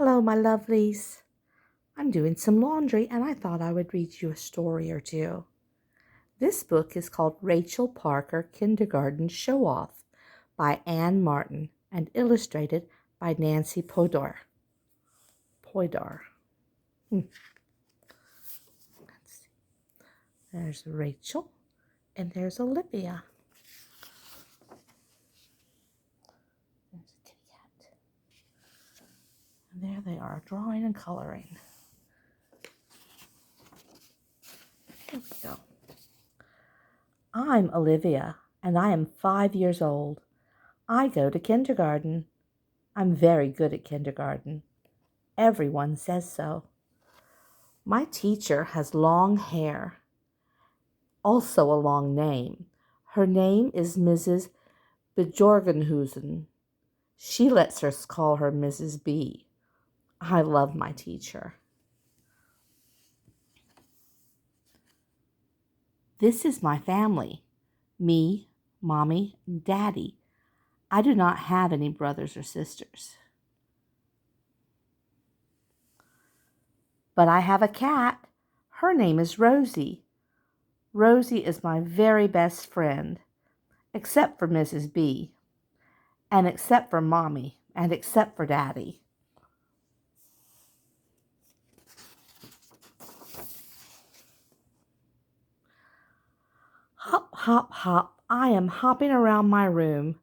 Hello, my lovelies. I'm doing some laundry and I thought I would read you a story or two. This book is called Rachel Parker Kindergarten Show Off by Anne Martin and illustrated by Nancy Podar. Let's see. There's Rachel and there's Olivia. There's a kitty cat. And there they are, drawing and coloring. Here we go. I'm Olivia, and I am 5 years old. I go to kindergarten. I'm very good at kindergarten. Everyone says so. My teacher has long hair, also a long name. Her name is Mrs. Bjorgenhusen. She lets us call her Mrs. B. I love my teacher. This is my family. Me, Mommy, and Daddy. I do not have any brothers or sisters. But I have a cat. Her name is Rosie. Rosie is my very best friend, except for Mrs. B, and except for Mommy, and except for Daddy. Hop, hop, hop, I am hopping around my room.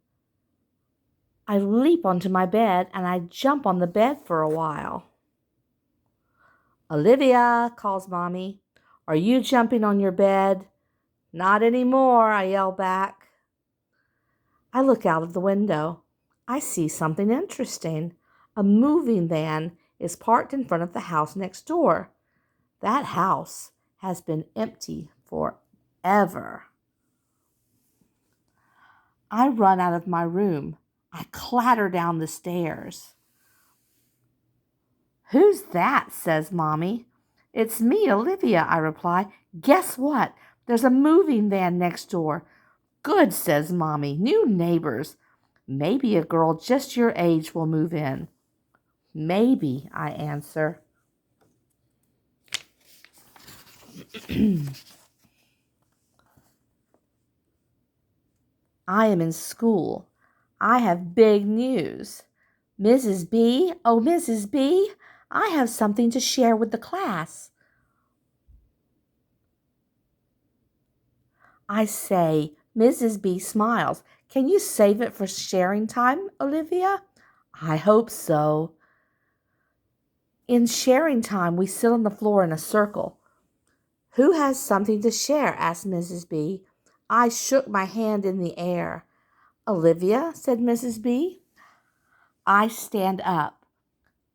I leap onto my bed and I jump on the bed for a while. Olivia, calls Mommy, are you jumping on your bed? Not anymore, I yell back. I look out of the window. I see something interesting. A moving van is parked in front of the house next door. That house has been empty forever. I run out of my room. I clatter down the stairs. Who's that? Says Mommy. It's me, Olivia, I reply. Guess what? There's a moving van next door. Good, says Mommy. New neighbors. Maybe a girl just your age will move in. Maybe, I answer. I am in school. I have big news. Mrs. B, oh, Mrs. B, I have something to share with the class. I say, Mrs. B smiles. Can you save it for sharing time, Olivia? I hope so. In sharing time, we sit on the floor in a circle. Who has something to share? Asked Mrs. B. I shook my hand in the air. Olivia, said Mrs. B. I stand up.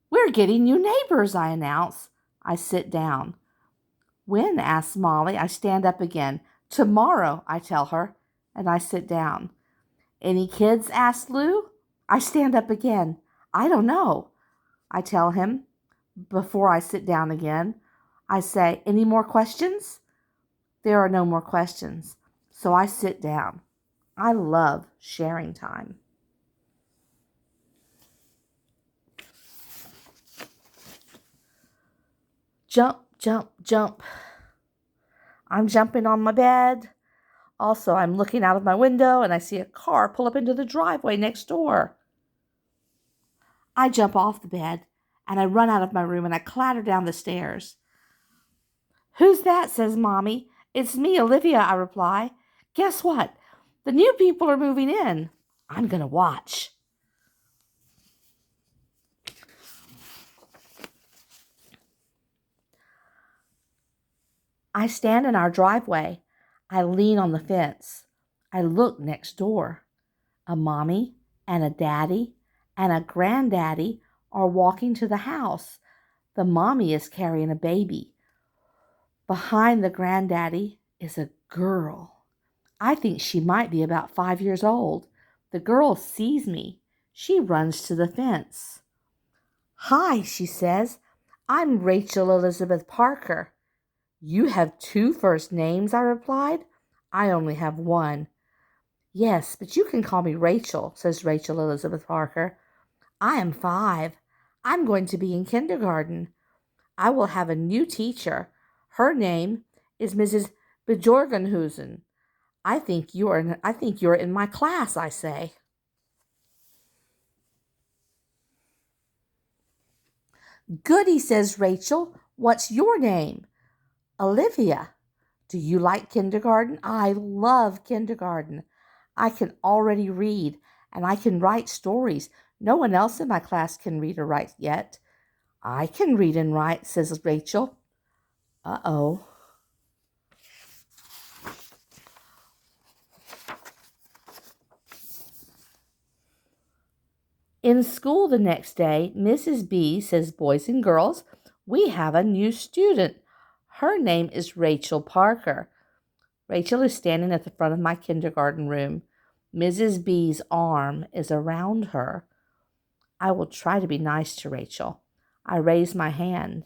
We're getting new neighbors, I announce. I sit down. When? Asks Molly. I stand up again. Tomorrow, I tell her, and I sit down. Any kids? Asks Lou. I stand up again. I don't know, I tell him before I sit down again. I say, any more questions? There are no more questions, so I sit down. I love sharing time. Jump, jump, jump. I'm jumping on my bed. Also, I'm looking out of my window and I see a car pull up into the driveway next door. I jump off the bed and I run out of my room and I clatter down the stairs. Who's that? Says Mommy. It's me, Olivia, I reply. Guess what? The new people are moving in. I'm going to watch. I stand in our driveway. I lean on the fence. I look next door. A mommy and a daddy and a granddaddy are walking to the house. The mommy is carrying a baby. Behind the granddaddy is a girl. I think she might be about 5 years old. The girl sees me. She runs to the fence. Hi, she says. I'm Rachel Elizabeth Parker. You have 2 first names, I replied. I only have 1. Yes, but you can call me Rachel, says Rachel Elizabeth Parker. I am 5. I'm going to be in kindergarten. I will have a new teacher. Her name is Mrs. Bjorgenhusen. I think you're in my class, I say. Goody, says Rachel. What's your name? Olivia. Do you like kindergarten? I love kindergarten. I can already read and I can write stories. No one else in my class can read or write yet. I can read and write, says Rachel. Uh-oh. In school the next day, Mrs. B says, boys and girls, we have a new student. Her name is Rachel Parker. Rachel is standing at the front of my kindergarten room. Mrs. B's arm is around her. I will try to be nice to Rachel. I raise my hand.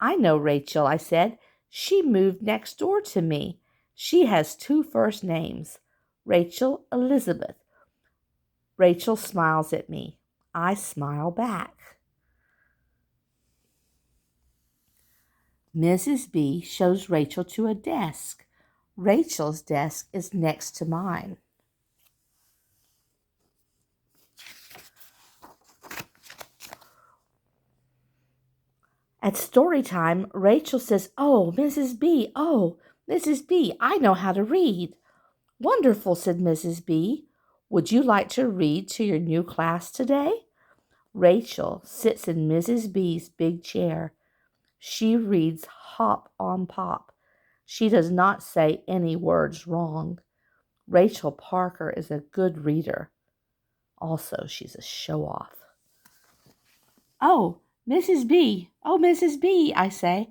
I know Rachel, I said. She moved next door to me. She has 2 first names, Rachel Elizabeth. Rachel smiles at me. I smile back. Mrs. B shows Rachel to a desk. Rachel's desk is next to mine. At story time, Rachel says, Oh, Mrs. B, I know how to read. Wonderful, said Mrs. B. Would you like to read to your new class today? Rachel sits in Mrs. B's big chair. She reads Hop on Pop. She does not say any words wrong. Rachel Parker is a good reader. Also, she's a show-off. Oh, Mrs. B, I say.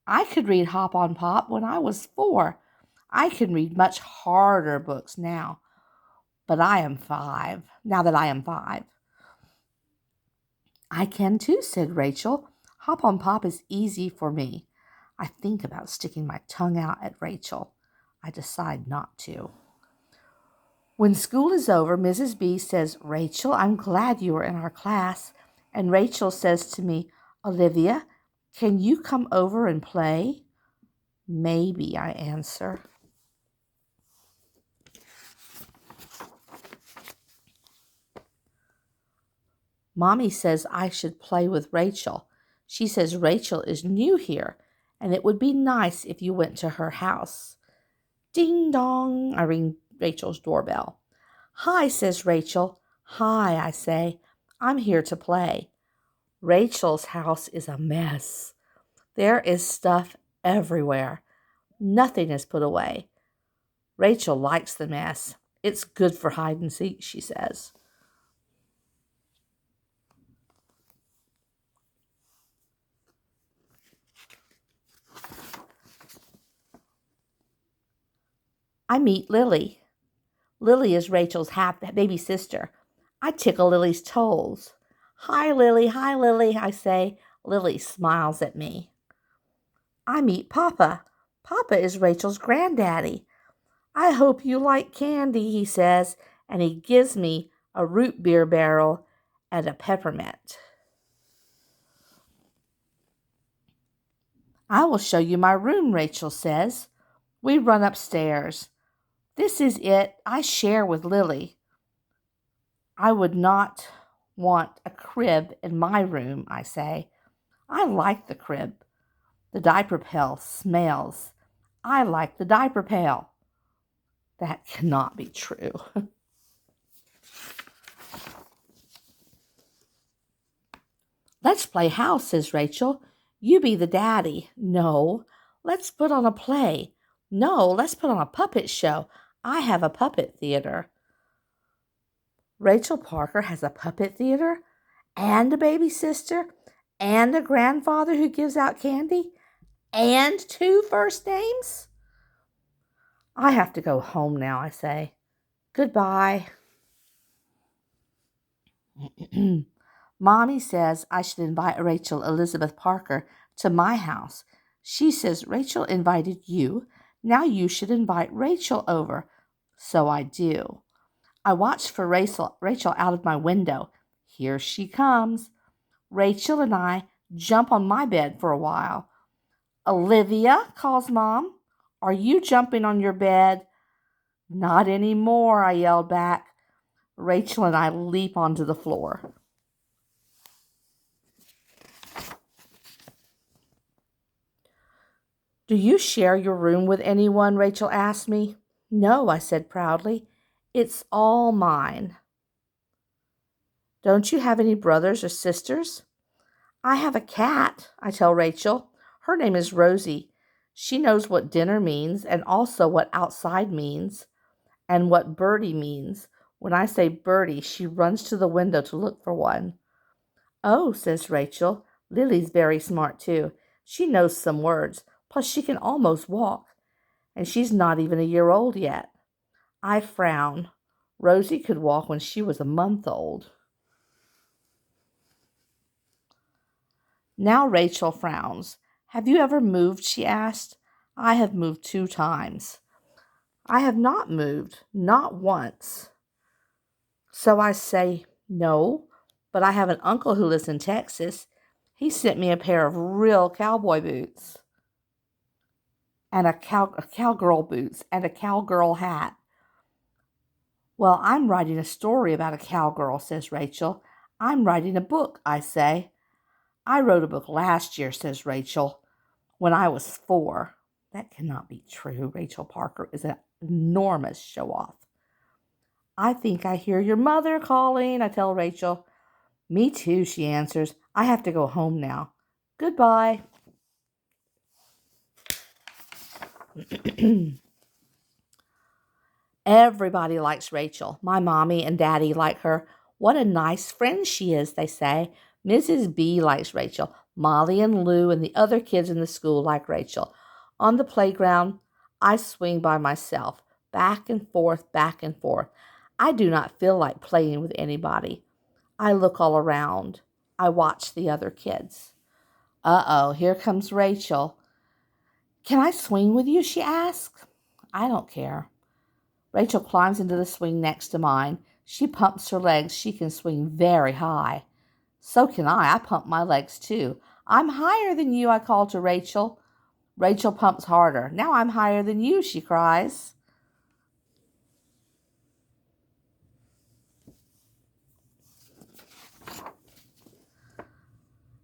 I could read Hop on Pop when I was 4. I can read much harder books now. But I am 5, now that I am 5. I can too, said Rachel. Hop on Pop is easy for me. I think about sticking my tongue out at Rachel. I decide not to. When school is over, Mrs. B says, Rachel, I'm glad you are in our class. And Rachel says to me, Olivia, can you come over and play? Maybe, I answer. Mommy says I should play with Rachel. She says Rachel is new here, and it would be nice if you went to her house. Ding dong, I ring Rachel's doorbell. Hi, says Rachel. Hi, I say. I'm here to play. Rachel's house is a mess. There is stuff everywhere. Nothing is put away. Rachel likes the mess. It's good for hide and seek, she says. I meet Lily. Lily is Rachel's baby sister. I tickle Lily's toes. Hi, Lily, I say. Lily smiles at me. I meet Papa. Papa is Rachel's granddaddy. I hope you like candy, he says, and he gives me a root beer barrel and a peppermint. I will show you my room, Rachel says. We run upstairs. This is it I share with Lily. I would not want a crib in my room, I say. I like the crib. The diaper pail smells. I like the diaper pail. That cannot be true. Let's play house, says Rachel. You be the daddy. No, let's put on a play. No, let's put on a puppet show. I have a puppet theater. Rachel Parker has a puppet theater and a baby sister and a grandfather who gives out candy and 2 first names? I have to go home now, I say. Goodbye. Mommy says I should invite Rachel Elizabeth Parker to my house. She says Rachel invited you. Now you should invite Rachel over. So I do. I watch for Rachel out of my window. Here she comes. Rachel and I jump on my bed for a while. Olivia, calls Mom. Are you jumping on your bed? Not anymore, I yelled back. Rachel and I leap onto the floor. Do you share your room with anyone? Rachel asked me. No, I said proudly. It's all mine. Don't you have any brothers or sisters? I have a cat, I tell Rachel. Her name is Rosie. She knows what dinner means and also what outside means and what birdie means. When I say birdie, she runs to the window to look for one. Oh, says Rachel, Lily's very smart too. She knows some words, plus she can almost walk. And she's not even a year old yet. I frown. Rosie could walk when she was a month old. Now Rachel frowns. Have you ever moved? She asked. I have moved 2 times. I have not moved, not once. So I say, no, but I have an uncle who lives in Texas. He sent me a pair of real cowboy boots and a cowgirl boots and a cowgirl hat. Well, I'm writing a story about a cowgirl, says Rachel. I'm writing a book, I say. I wrote a book last year, says Rachel, when I was 4. That cannot be true. Rachel Parker is an enormous show-off. I think I hear your mother calling, I tell Rachel. Me too, she answers. I have to go home now. Goodbye. Everybody likes Rachel. My mommy and daddy like her. What a nice friend she is, they say. Mrs. B likes Rachel. Molly and Lou and the other kids in the school like Rachel. On the playground, I swing by myself, back and forth, back and forth. I do not feel like playing with anybody. I look all around. I watch the other kids. Uh-oh, here comes Rachel. Can I swing with you? She asks. I don't care. Rachel climbs into the swing next to mine. She pumps her legs. She can swing very high. So can I. I pump my legs too. I'm higher than you, I call to Rachel. Rachel pumps harder. Now I'm higher than you, she cries.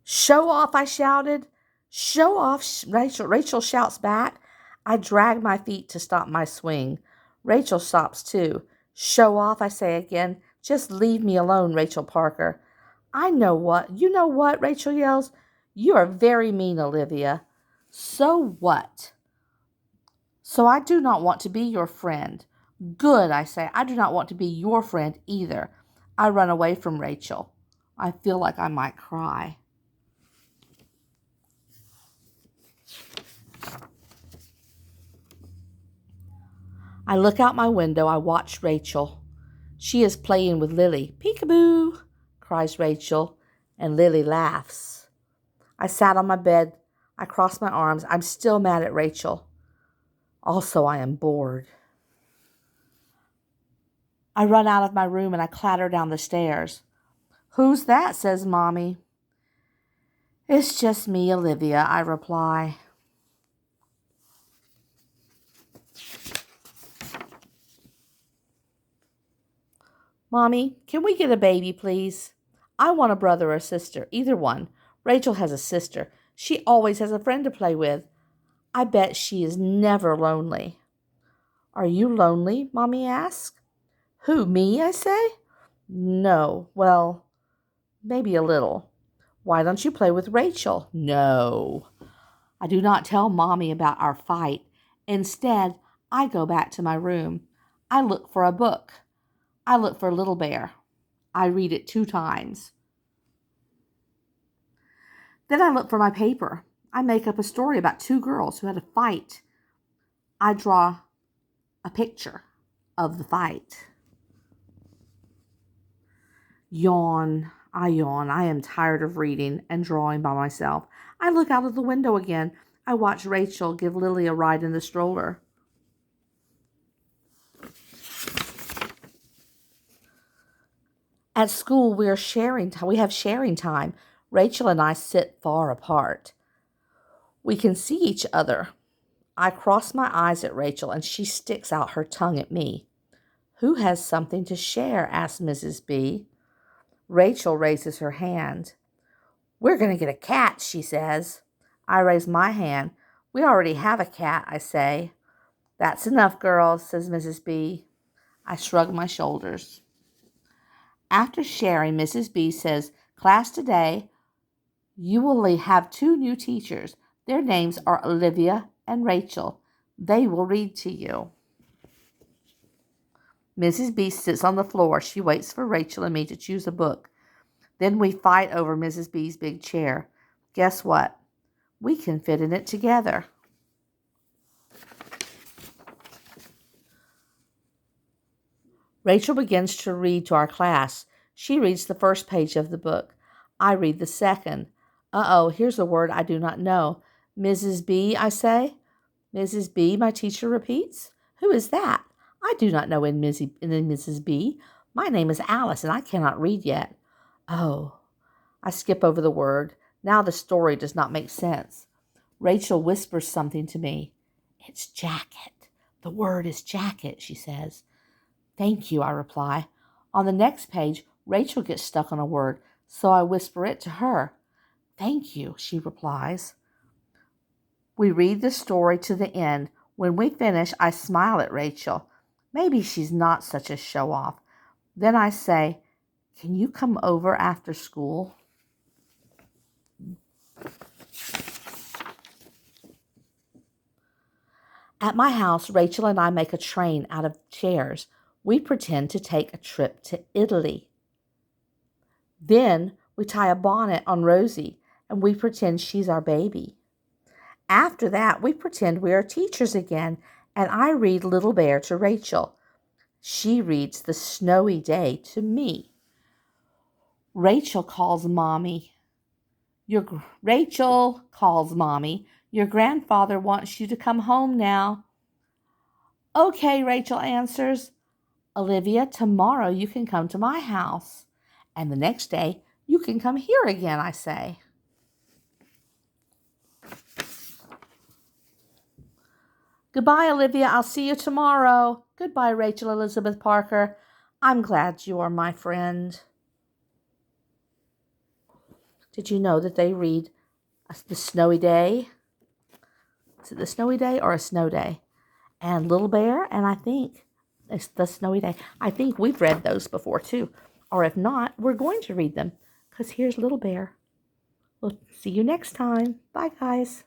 Show off, I shouted. Show off, Rachel shouts back. I drag my feet to stop my swing. Rachel stops too. Show off, I say again. Just leave me alone, Rachel Parker. I know what. You know what, Rachel yells. You are very mean, Olivia. So what? So I do not want to be your friend. Good, I say. I do not want to be your friend either. I run away from Rachel. I feel like I might cry. I look out my window. I watch Rachel. She is playing with Lily. Peekaboo, cries Rachel, and Lily laughs. I sat on my bed. I cross my arms. I'm still mad at Rachel. Also, I am bored. I run out of my room and I clatter down the stairs. Who's that? Says Mommy. It's just me, Olivia, I reply. Mommy, can we get a baby, please? I want a brother or sister, either one. Rachel has a sister. She always has a friend to play with. I bet she is never lonely. Are you lonely? Mommy asks. Who, me? I say. No, well, maybe a little. Why don't you play with Rachel? No. I do not tell Mommy about our fight. Instead, I go back to my room. I look for a book. I look for Little Bear. I read it 2 times. Then I look for my paper. I make up a story about 2 girls who had a fight. I draw a picture of the fight. Yawn. I yawn. I am tired of reading and drawing by myself. I look out of the window again. I watch Rachel give Lily a ride in the stroller. At school, we have sharing time. Rachel and I sit far apart. We can see each other. I cross my eyes at Rachel, and she sticks out her tongue at me. Who has something to share? Asks Mrs. B. Rachel raises her hand. We're going to get a cat, she says. I raise my hand. We already have a cat, I say. That's enough, girls, says Mrs. B. I shrug my shoulders. After sharing, Mrs. B says, class, today you will have 2 new teachers. Their names are Olivia and Rachel. They will read to you. Mrs. B sits on the floor. She waits for Rachel and me to choose a book. Then we fight over Mrs. B's big chair. Guess what? We can fit in it together. Rachel begins to read to our class. She reads the first page of the book. I read the second. Uh-oh, here's a word I do not know. Mrs. B, I say. Mrs. B, my teacher repeats. Who is that? I do not know in Mrs. B. My name is Alice, and I cannot read yet. Oh, I skip over the word. Now the story does not make sense. Rachel whispers something to me. It's jacket. The word is jacket, she says. Thank you, I reply. On the next page, Rachel gets stuck on a word, so I whisper it to her. Thank you, she replies. We read the story to the end. When we finish, I smile at Rachel. Maybe she's not such a show-off. Then I say, can you come over after school? At my house, Rachel and I make a train out of chairs. We pretend to take a trip to Italy. Then we tie a bonnet on Rosie, and we pretend she's our baby. After that, we pretend we are teachers again, and I read Little Bear to Rachel. She reads The Snowy Day to me. Rachel calls Mommy. Rachel calls Mommy. Your grandfather wants you to come home now. Okay, Rachel answers. Olivia, tomorrow you can come to my house. And the next day, you can come here again, I say. Goodbye, Olivia. I'll see you tomorrow. Goodbye, Rachel Elizabeth Parker. I'm glad you are my friend. Did you know that they read The Snowy Day? Is it The Snowy Day or A Snow Day? And Little Bear, and I think it's The Snowy Day. I think we've read those before too. Or if not, we're going to read them because here's Little Bear. We'll see you next time. Bye, guys.